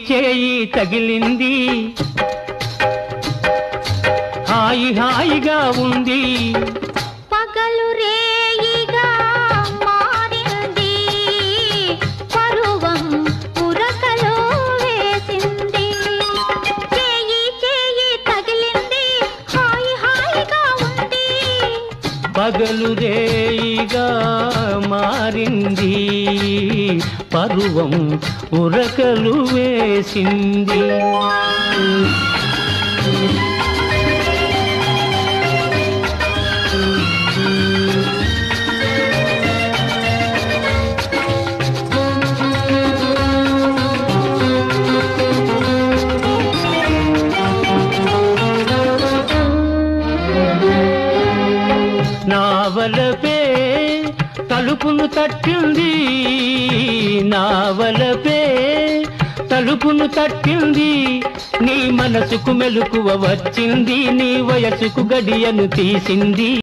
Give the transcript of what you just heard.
చేయి తగిలింది హాయి హాయిగా ఉంది పగలు రేయిగా మారింది పరువం ఉరకలో వేసింది చేయి చేయి తగిలింది హాయి హాయిగా ఉంది పగలు రేయిగా మారింది పరువం ఉరకలు వేసింది నావలపే తలుపును తట్టింది నావలపే తలుపును తట్టింది నీ మనసుకు మెలకువ వచ్చింది నీ వయసుకు గడియను తీసింది